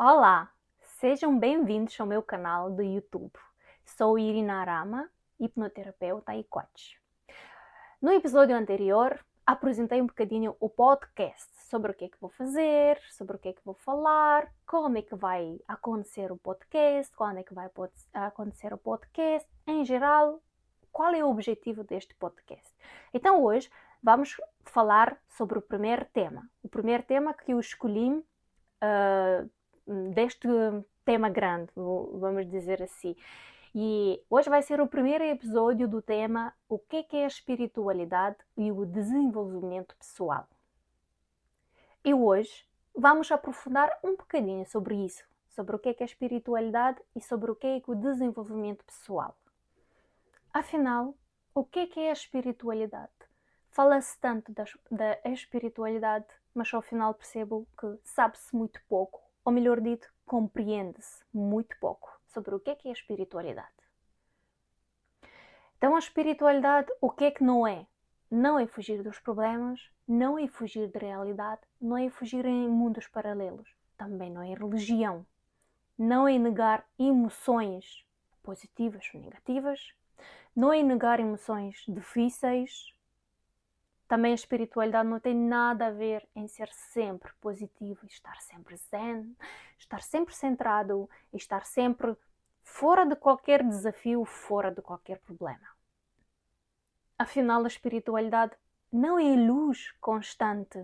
Olá, sejam bem-vindos ao meu canal do YouTube. Sou Irina Arama, hipnoterapeuta e coach. No episódio anterior, apresentei um bocadinho o podcast sobre o que é que vou fazer, sobre o que é que vou falar, como é que vai acontecer o podcast, quando é que vai acontecer o podcast, em geral, qual é o objetivo deste podcast. Então hoje vamos falar sobre o primeiro tema. O primeiro tema que eu escolhi deste tema grande, vamos dizer assim. E hoje vai ser o primeiro episódio do tema o que é a espiritualidade e o desenvolvimento pessoal. E hoje vamos aprofundar um bocadinho sobre isso, sobre o que é a espiritualidade e sobre o que é o desenvolvimento pessoal. Afinal, o que é a espiritualidade? Fala-se tanto da espiritualidade, mas ao final percebo que sabe-se muito pouco, ou melhor dito, compreende-se muito pouco sobre o que é a espiritualidade. Então a espiritualidade, o que é que não é? Não é fugir dos problemas, não é fugir da realidade, não é fugir em mundos paralelos, também não é religião, não é negar emoções positivas ou negativas, não é negar emoções difíceis. Também a espiritualidade não tem nada a ver em ser sempre positivo, estar sempre zen, estar sempre centrado, estar sempre fora de qualquer desafio, fora de qualquer problema. Afinal, a espiritualidade não é luz constante,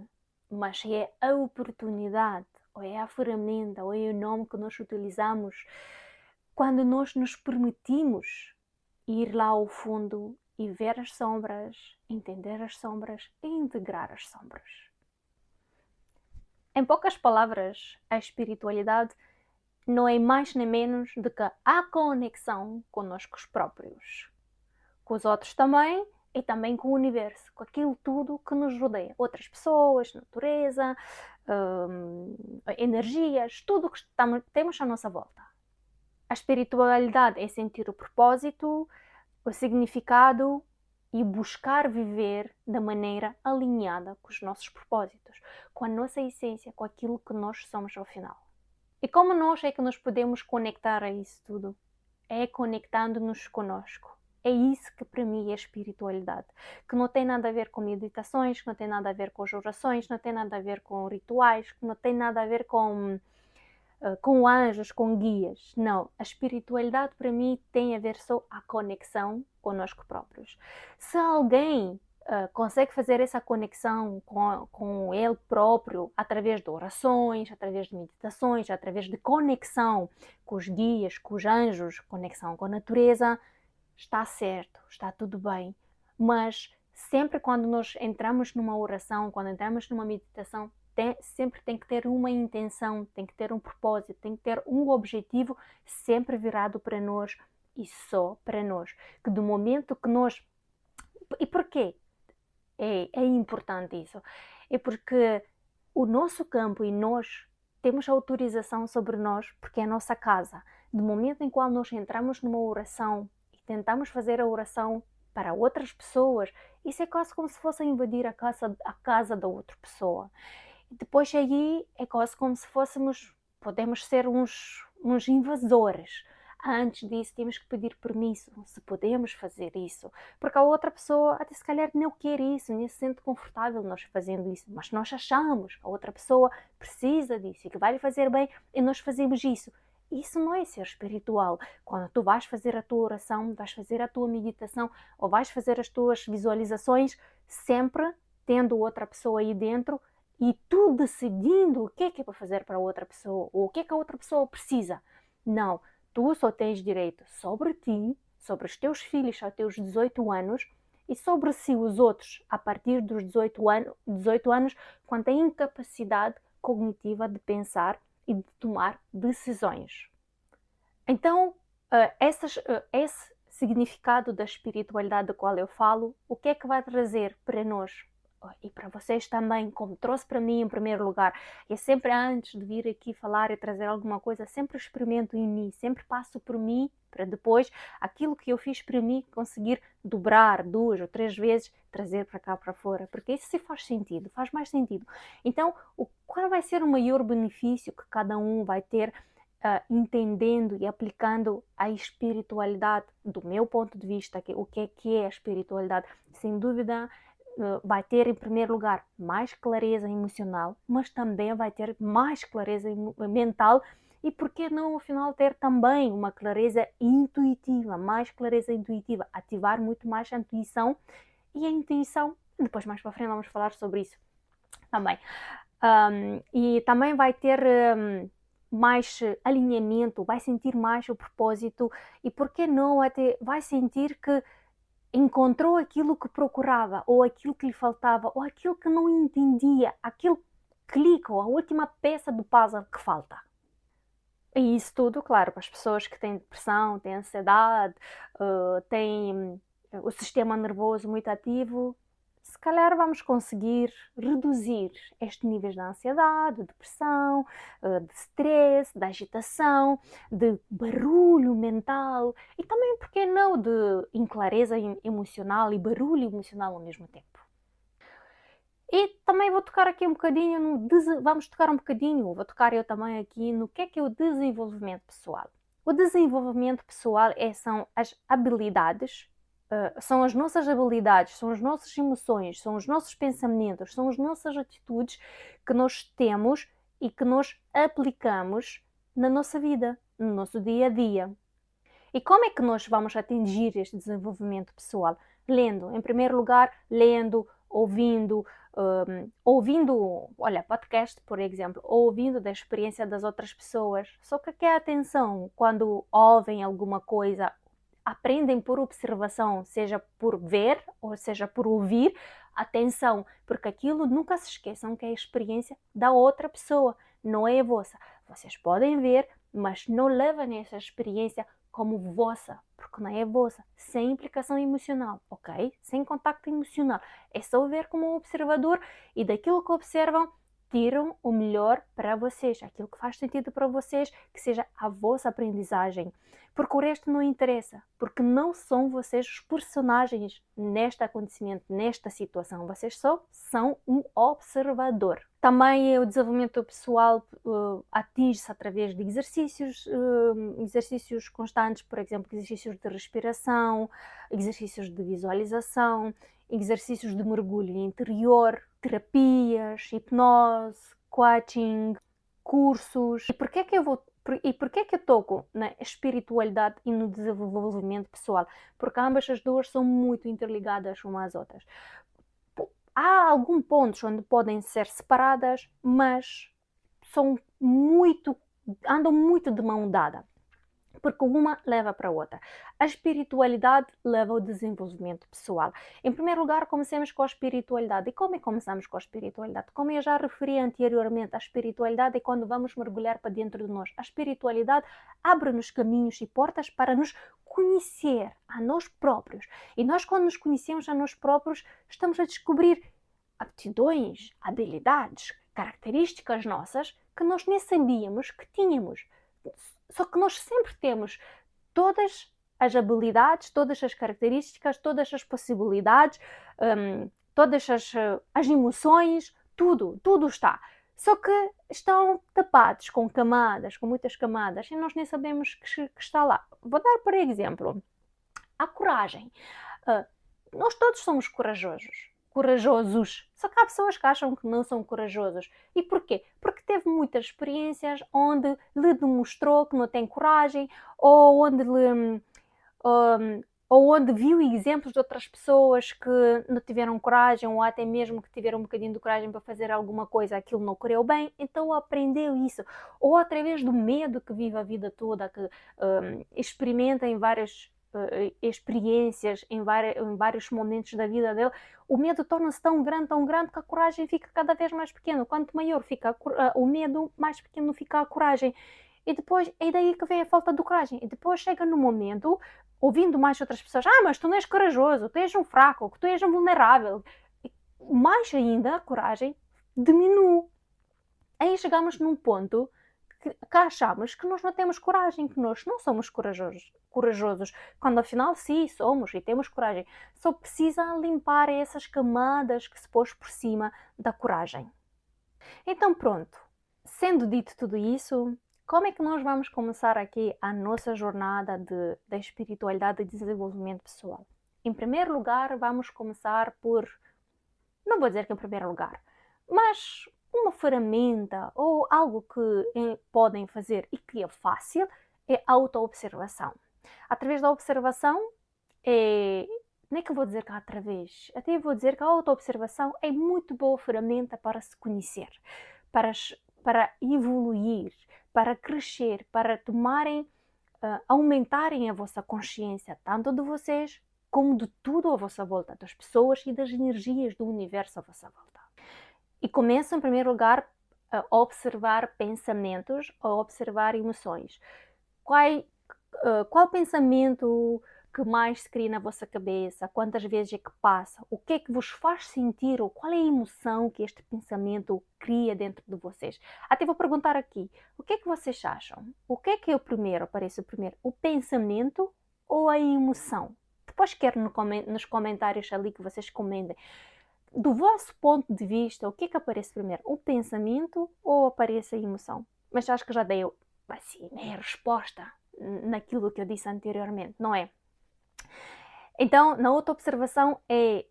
mas é a oportunidade, ou é a ferramenta, ou é o nome que nós utilizamos quando nós nos permitimos ir lá ao fundo e ver as sombras, entender as sombras e integrar as sombras. Em poucas palavras, a espiritualidade não é mais nem menos do que a conexão conosco próprios, com os outros também e também com o universo, com aquilo tudo que nos rodeia, outras pessoas, natureza, energias, tudo o que temos à nossa volta. A espiritualidade é sentir o propósito, o significado e buscar viver da maneira alinhada com os nossos propósitos, com a nossa essência, com aquilo que nós somos ao final. E como nós é que nos podemos conectar a isso tudo? É conectando-nos conosco. É isso que para mim é espiritualidade, que não tem nada a ver com meditações, que não tem nada a ver com as orações, não tem nada a ver com rituais, que não tem nada a ver com anjos, com guias. Não, a espiritualidade para mim tem a ver só a conexão conosco próprios. Se alguém consegue fazer essa conexão com ele próprio através de orações, através de meditações, através de conexão com os guias, com os anjos, conexão com a natureza, está certo, está tudo bem. Mas sempre quando nós entramos numa oração, quando entramos numa meditação, sempre tem que ter uma intenção, tem que ter um propósito, tem que ter um objetivo sempre virado para nós e só para nós. Que do momento que nós... E porquê é importante isso? É porque o nosso campo e nós temos autorização sobre nós porque é a nossa casa. Do momento em qual nós entramos numa oração e tentamos fazer a oração para outras pessoas, isso é quase como se fosse invadir a casa da outra pessoa. Depois aí é quase como se podemos ser uns invasores. Antes disso temos que pedir permisso, se podemos fazer isso, porque a outra pessoa até se calhar não quer isso, nem se sente confortável nós fazendo isso, mas nós achamos que a outra pessoa precisa disso e que vai lhe fazer bem e nós fazemos isso. Isso não é ser espiritual. Quando tu vais fazer a tua oração, vais fazer a tua meditação ou vais fazer as tuas visualizações, sempre tendo outra pessoa aí dentro e tu decidindo o que é para fazer para a outra pessoa ou o que é que a outra pessoa precisa. Não, tu só tens direito sobre ti, sobre os teus filhos aos teus 18 anos e sobre si os outros a partir dos 18 anos quando têm incapacidade cognitiva de pensar e de tomar decisões. Então, esse significado da espiritualidade do qual eu falo, o que é que vai trazer para nós? E para vocês também, como trouxe para mim em primeiro lugar, é sempre antes de vir aqui falar e trazer alguma coisa, sempre experimento em mim, sempre passo por mim para depois aquilo que eu fiz para mim conseguir dobrar 2 ou 3 vezes, trazer para cá para fora, porque isso sim faz sentido, faz mais sentido. Então, qual vai ser o maior benefício que cada um vai ter entendendo e aplicando a espiritualidade do meu ponto de vista, o que é a espiritualidade? Sem dúvida, vai ter em primeiro lugar mais clareza emocional, mas também vai ter mais clareza mental e por que não, afinal, ter também uma clareza intuitiva, mais clareza intuitiva, ativar muito mais a intuição e a intuição, depois mais para frente vamos falar sobre isso também. E também vai ter mais alinhamento, vai sentir mais o propósito e por que não até vai sentir que encontrou aquilo que procurava, ou aquilo que lhe faltava, ou aquilo que não entendia, aquele clique, ou a última peça do puzzle que falta. E isso tudo, claro, para as pessoas que têm depressão, têm ansiedade, têm o sistema nervoso muito ativo, se calhar vamos conseguir reduzir estes níveis de ansiedade, de depressão, de stress, de agitação, de barulho mental e também, por que não, de inclareza emocional e barulho emocional ao mesmo tempo. E também vou tocar aqui um bocadinho vou tocar eu também aqui no que é o desenvolvimento pessoal. O desenvolvimento pessoal são as habilidades, são as nossas habilidades, são as nossas emoções, são os nossos pensamentos, são as nossas atitudes que nós temos e que nós aplicamos na nossa vida, no nosso dia a dia. E como é que nós vamos atingir este desenvolvimento pessoal? Lendo, em primeiro lugar, lendo, ouvindo, olha, podcast, por exemplo, ouvindo da experiência das outras pessoas. Só que aqui atenção, quando ouvem alguma coisa, aprendem por observação, seja por ver ou seja por ouvir, atenção, porque aquilo nunca se esqueçam que é a experiência da outra pessoa, não é a vossa. Vocês podem ver, mas não levem essa experiência como vossa, porque não é vossa, sem implicação emocional, ok? Sem contacto emocional. É só ver como um observador e daquilo que observam, tiram o melhor para vocês, aquilo que faz sentido para vocês, que seja a vossa aprendizagem. Porque o resto não interessa, porque não são vocês os personagens neste acontecimento, nesta situação. Vocês só são um observador. Também o desenvolvimento pessoal atinge-se através de exercícios constantes, por exemplo, exercícios de respiração, exercícios de visualização, exercícios de mergulho interior, terapias, hipnose, coaching, cursos. E por que é que eu toco na espiritualidade e no desenvolvimento pessoal? Porque ambas as duas são muito interligadas umas às outras. Há alguns pontos onde podem ser separadas, mas andam muito de mão dada, porque uma leva para a outra. A espiritualidade leva ao desenvolvimento pessoal. Em primeiro lugar, comecemos com a espiritualidade. E como é que começamos com a espiritualidade? Como eu já referi anteriormente, a espiritualidade é quando vamos mergulhar para dentro de nós. A espiritualidade abre-nos caminhos e portas para nos conhecer a nós próprios. E nós, quando nos conhecemos a nós próprios, estamos a descobrir aptidões, habilidades, características nossas que nós nem sabíamos que tínhamos. Só que nós sempre temos todas as habilidades, todas as características, todas as possibilidades, todas as emoções, tudo está. Só que estão tapados com camadas, com muitas camadas, e nós nem sabemos que está lá. Vou dar por exemplo a coragem. Nós todos somos corajosos. Só que há pessoas que acham que não são corajosos. E porquê? Porque teve muitas experiências onde lhe demonstrou que não tem coragem, ou onde viu exemplos de outras pessoas que não tiveram coragem, ou até mesmo que tiveram um bocadinho de coragem para fazer alguma coisa, aquilo não correu bem, então aprendeu isso. Ou através do medo que vive a vida toda, que experimenta em várias experiências em vários momentos da vida dele, o medo torna-se tão grande que a coragem fica cada vez mais pequena. Quanto maior fica o medo, mais pequeno fica a coragem. E depois é daí que vem a falta de coragem. E depois chega no momento, ouvindo mais outras pessoas, mas tu não és corajoso, tu és um fraco, tu és um vulnerável. E mais ainda a coragem diminui. Aí chegamos num ponto que achamos que nós não temos coragem, que nós não somos corajosos, quando afinal sim, somos e temos coragem. Só precisa limpar essas camadas que se pôs por cima da coragem. Então pronto, sendo dito tudo isso, como é que nós vamos começar aqui a nossa jornada da espiritualidade e desenvolvimento pessoal? Em primeiro lugar, vamos começar por, não vou dizer que em primeiro lugar, mas uma ferramenta ou algo que podem fazer e que é fácil é a autoobservação. Através da observação, nem que eu vou dizer que através, até vou dizer que a autoobservação é muito boa ferramenta para se conhecer, para evoluir, para crescer, para aumentarem a vossa consciência, tanto de vocês como de tudo à vossa volta, das pessoas e das energias do universo à vossa volta. E começa, em primeiro lugar, a observar pensamentos, a observar emoções. Qual pensamento que mais se cria na vossa cabeça? Quantas vezes é que passa? O que é que vos faz sentir? Ou qual é a emoção que este pensamento cria dentro de vocês? Até vou perguntar aqui, o que é que vocês acham? O que é o primeiro? Aparece o primeiro? O pensamento ou a emoção? Depois quero nos comentários ali que vocês comentem. Do vosso ponto de vista, o que é que aparece primeiro? O pensamento ou aparece a emoção? Mas acho que já dei assim, a resposta naquilo que eu disse anteriormente, não é? Então, na autoobservação é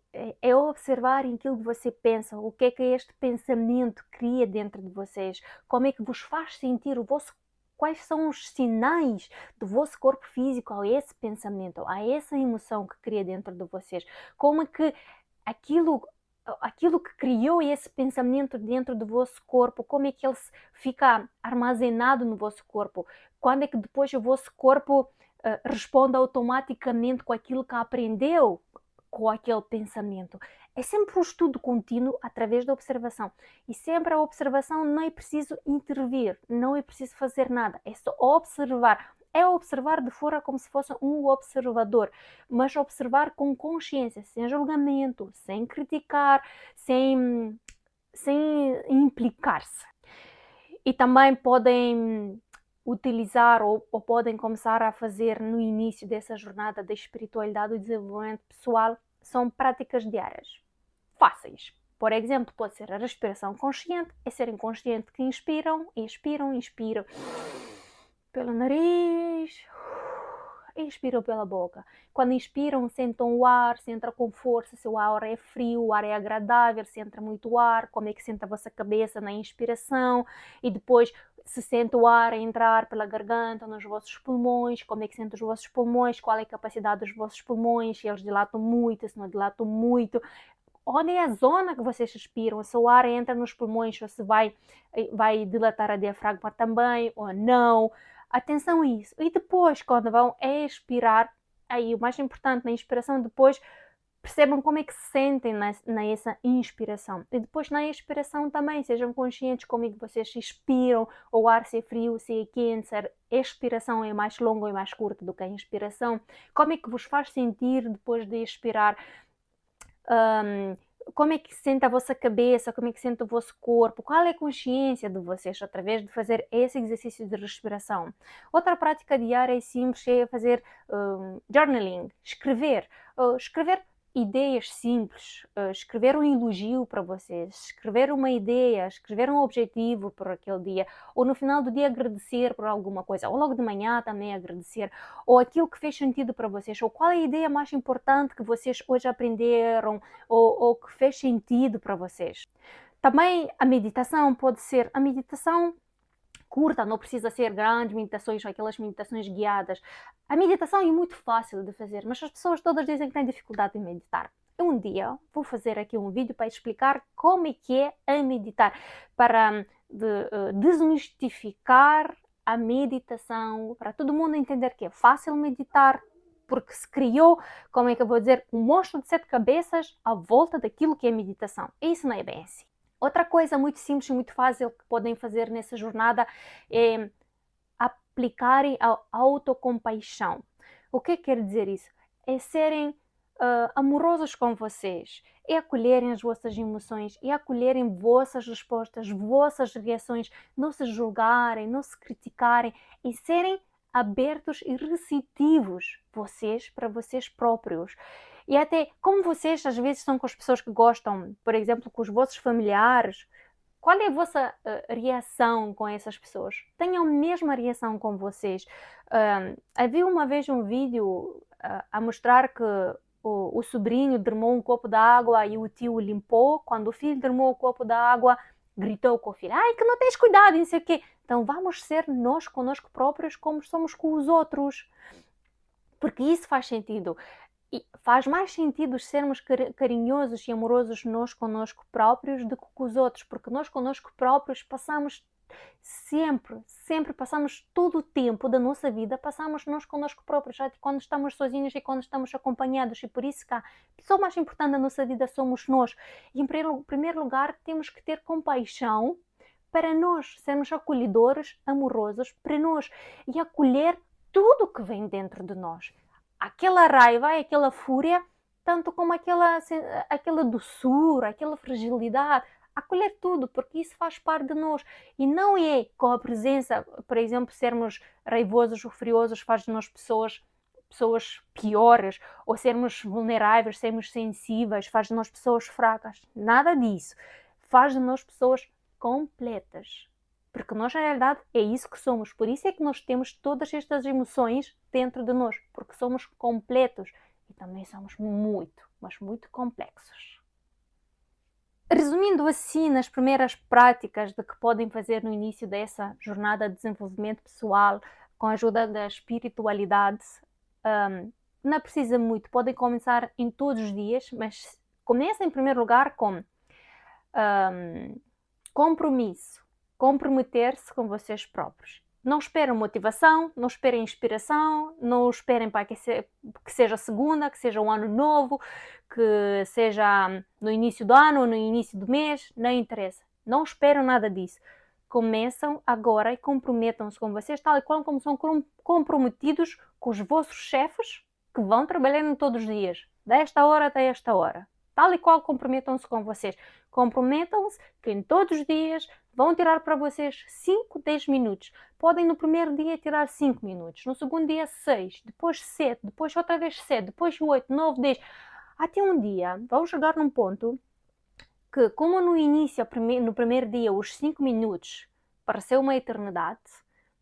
observar aquilo que você pensa, o que é que este pensamento cria dentro de vocês, como é que vos faz sentir quais são os sinais do vosso corpo físico a esse pensamento, a essa emoção que cria dentro de vocês, como é que aquilo que criou esse pensamento dentro do vosso corpo, como é que ele fica armazenado no vosso corpo, quando é que depois o vosso corpo responde automaticamente com aquilo que aprendeu com aquele pensamento. É sempre um estudo contínuo através da observação. E sempre a observação não é preciso intervir, não é preciso fazer nada, é só observar. É observar de fora como se fosse um observador, mas observar com consciência, sem julgamento, sem criticar, sem implicar-se. E também podem utilizar ou podem começar a fazer no início dessa jornada da espiritualidade e desenvolvimento pessoal, são práticas diárias, fáceis. Por exemplo, pode ser a respiração consciente, é serem conscientes que inspiram pelo nariz, expiram pela boca. Quando inspiram, sentam o ar, se entra com força, se o ar é frio, o ar é agradável, se entra muito ar, como é que sente a vossa cabeça na inspiração, e depois se sente o ar a entrar pela garganta, nos vossos pulmões, como é que sente os vossos pulmões, qual é a capacidade dos vossos pulmões, se eles dilatam muito, se não dilatam muito, onde é a zona que vocês respiram, se o ar entra nos pulmões, ou se vai dilatar a diafragma também, ou não. Atenção a isso. E depois, quando vão expirar, aí o mais importante na inspiração, depois percebam como é que se sentem nessa inspiração. E depois na expiração também, sejam conscientes como é que vocês expiram, o ar se é frio, se é quente, se a expiração é mais longa ou mais curta do que a inspiração. Como é que vos faz sentir depois de expirar? Como é que sente a vossa cabeça, como é que sente o vosso corpo, qual é a consciência de vocês através de fazer esse exercício de respiração. Outra prática diária e simples é fazer journaling, escrever ideias simples, escrever um elogio para vocês, escrever uma ideia, escrever um objetivo por aquele dia, ou no final do dia agradecer por alguma coisa, ou logo de manhã também agradecer, ou aquilo que fez sentido para vocês, ou qual é a ideia mais importante que vocês hoje aprenderam, ou que fez sentido para vocês. Também a meditação pode ser a meditação curta, não precisa ser grandes meditações ou aquelas meditações guiadas. A meditação é muito fácil de fazer, mas as pessoas todas dizem que têm dificuldade em meditar. Um dia vou fazer aqui um vídeo para explicar como é que é a meditar, para desmistificar a meditação, para todo mundo entender que é fácil meditar, porque se criou, como é que eu vou dizer, um monstro de 7 cabeças à volta daquilo que é meditação. E isso não é bem assim. Outra coisa muito simples e muito fácil que podem fazer nessa jornada é aplicarem a autocompaixão. O que quer dizer isso? É serem amorosos com vocês, é acolherem as vossas emoções, é acolherem vossas respostas, vossas reações, não se julgarem, não se criticarem e serem abertos e receptivos vocês para vocês próprios. E até como vocês às vezes são com as pessoas que gostam, por exemplo, com os vossos familiares, qual é a vossa reação com essas pessoas? Tenham a mesma reação com vocês. Havia uma vez um vídeo a mostrar que o sobrinho derramou um copo de água e o tio limpou. Quando o filho derramou o copo de água, gritou com o filho: ai, que não tens cuidado, não sei o quê. Então vamos ser nós conosco próprios como somos com os outros. Porque isso faz sentido. E faz mais sentido sermos carinhosos e amorosos nós connosco próprios do que com os outros, porque nós connosco próprios passamos sempre passamos todo o tempo da nossa vida, passamos nós connosco próprios, já quando estamos sozinhos e quando estamos acompanhados, e por isso que a pessoa mais importante da nossa vida somos nós. E em primeiro lugar temos que ter compaixão para nós, sermos acolhedores, amorosos para nós e acolher tudo que vem dentro de nós. Aquela raiva, aquela fúria, tanto como aquela doçura, aquela fragilidade, acolher tudo, porque isso faz parte de nós. E não é com a presença, por exemplo, sermos raivosos ou furiosos faz de nós pessoas piores, ou sermos vulneráveis, sermos sensíveis, faz de nós pessoas fracas. Nada disso. Faz de nós pessoas completas. Porque nós, na realidade, é isso que somos. Por isso é que nós temos todas estas emoções dentro de nós. Porque somos completos. E também somos muito, mas muito complexos. Resumindo assim, nas primeiras práticas de que podem fazer no início dessa jornada de desenvolvimento pessoal, com a ajuda da espiritualidade, não precisa muito. Podem começar em todos os dias, mas comecem em primeiro lugar com compromisso. Comprometer-se com vocês próprios. Não esperem motivação, não esperem inspiração, não esperem para que seja segunda, que seja um ano novo, que seja no início do ano ou no início do mês, não interessa. Não esperam nada disso. Começam agora e comprometam-se com vocês, tal e qual como são comprometidos com os vossos chefes que vão trabalhando todos os dias, desta hora até esta hora. Tal e qual comprometam-se com vocês. Comprometam-se que em todos os dias vão tirar para vocês 5, 10 minutos. Podem no primeiro dia tirar 5 minutos, no segundo dia 6, depois 7, depois outra vez 7, depois 8, 9, 10. Até um dia vão chegar num ponto que, como no início, no primeiro dia, os 5 minutos pareceu uma eternidade,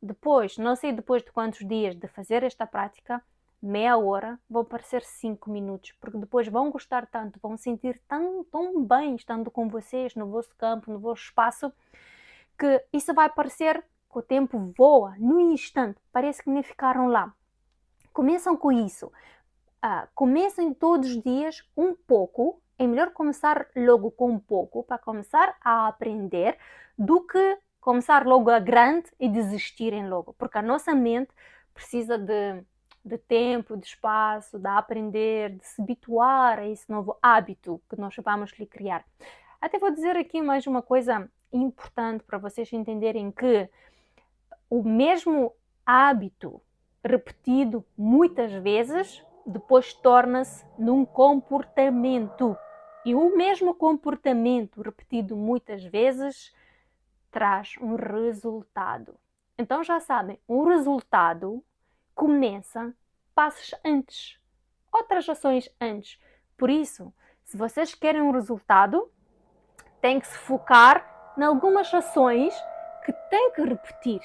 depois, não sei depois de quantos dias de fazer esta prática, meia hora vão parecer 5 minutos, porque depois vão gostar tanto, vão sentir tão bem estando com vocês no vosso campo, no vosso espaço, que isso vai parecer que o tempo voa no instante, parece que nem ficaram lá. Começam com isso, comecem todos os dias um pouco, é melhor começar logo com um pouco, para começar a aprender, do que começar logo a grande e desistirem logo, porque a nossa mente precisa de tempo, de espaço, de aprender, de se habituar a esse novo hábito que nós vamos lhe criar. Até vou dizer aqui mais uma coisa importante para vocês entenderem que o mesmo hábito repetido muitas vezes depois torna-se num comportamento. E o mesmo comportamento repetido muitas vezes traz um resultado. Então já sabem, um resultado começa passos antes, outras ações antes. Por isso, se vocês querem um resultado, têm que se focar em algumas ações que têm que repetir.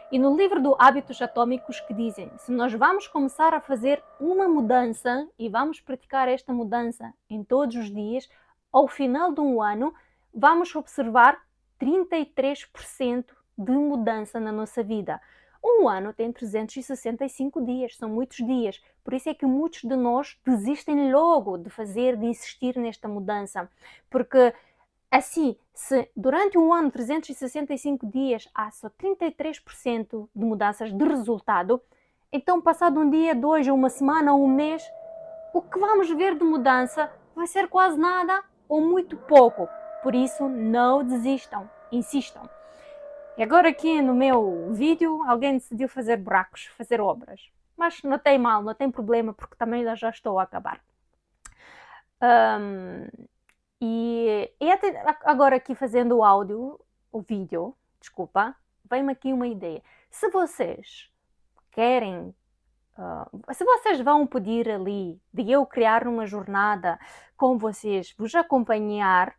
E no livro do Hábitos Atômicos que dizem, se nós vamos começar a fazer uma mudança e vamos praticar esta mudança em todos os dias, ao final de um ano, vamos observar 33% de mudança na nossa vida. Um ano tem 365 dias, são muitos dias. Por isso é que muitos de nós desistem logo de fazer, de insistir nesta mudança. Porque assim, se durante um ano, 365 dias, há só 33% de mudanças de resultado, então passado um dia, 2, uma semana ou um mês, o que vamos ver de mudança vai ser quase nada ou muito pouco. Por isso, não desistam, insistam. E agora aqui no meu vídeo, alguém decidiu fazer buracos, fazer obras. Mas não tem mal, não tem problema, porque também já estou a acabar. E até agora aqui fazendo o vídeo, desculpa, vem-me aqui uma ideia. Se vocês querem, se vocês vão pedir ali de eu criar uma jornada com vocês, vos acompanhar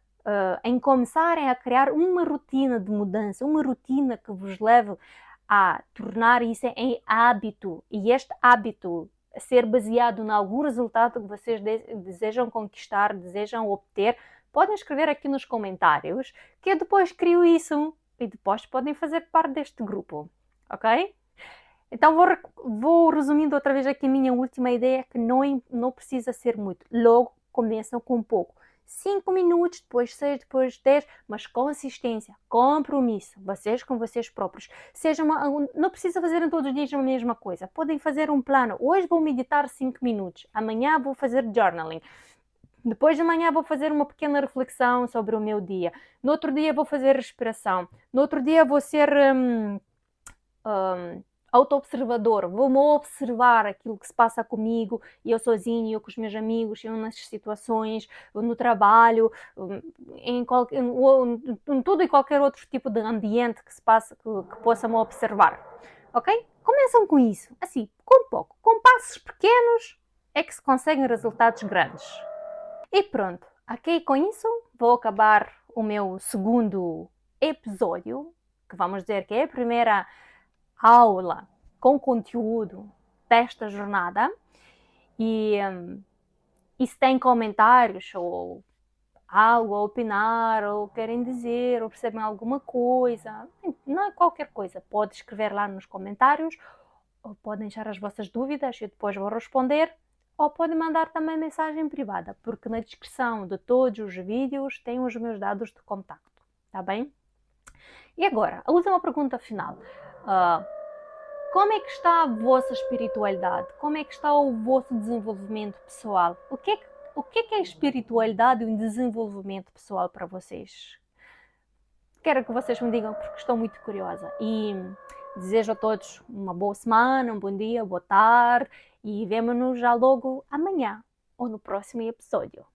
em começarem a criar uma rotina de mudança, uma rotina que vos leve a tornar isso em hábito, e este hábito ser baseado em algum resultado que vocês desejam conquistar, desejam obter, podem escrever aqui nos comentários, que eu depois crio isso e depois podem fazer parte deste grupo, ok? Então vou resumindo outra vez aqui a minha última ideia, que não precisa ser muito. Logo começam com pouco. 5 minutos, depois 6, depois 10, mas consistência, compromisso, vocês com vocês próprios. Não precisa fazer todos os dias a mesma coisa. Podem fazer um plano. Hoje vou meditar 5 minutos, amanhã vou fazer journaling. Depois de amanhã vou fazer uma pequena reflexão sobre o meu dia. No outro dia vou fazer respiração. No outro dia vou ser auto-observador, vou-me observar aquilo que se passa comigo, eu sozinho, eu com os meus amigos, eu nas situações, no trabalho, em todo e qualquer outro tipo de ambiente que se passa, que possa-me observar, ok? Começam com isso, assim, com pouco, com passos pequenos é que se conseguem resultados grandes. E pronto, ok? Com isso vou acabar o meu segundo episódio, que vamos dizer que é a primeira aula com conteúdo desta jornada. E se tem comentários ou algo a opinar, ou querem dizer, ou percebem alguma coisa, não é qualquer coisa, pode escrever lá nos comentários, ou podem deixar as vossas dúvidas, eu depois vou responder, ou podem mandar também mensagem privada, porque na descrição de todos os vídeos tem os meus dados de contacto, tá bem? E agora, a última pergunta final. Como é que está a vossa espiritualidade? Como é que está o vosso desenvolvimento pessoal? O que é a espiritualidade e o desenvolvimento pessoal para vocês? Quero que vocês me digam, porque estou muito curiosa. E desejo a todos uma boa semana, um bom dia, boa tarde, e vemo-nos já logo amanhã ou no próximo episódio.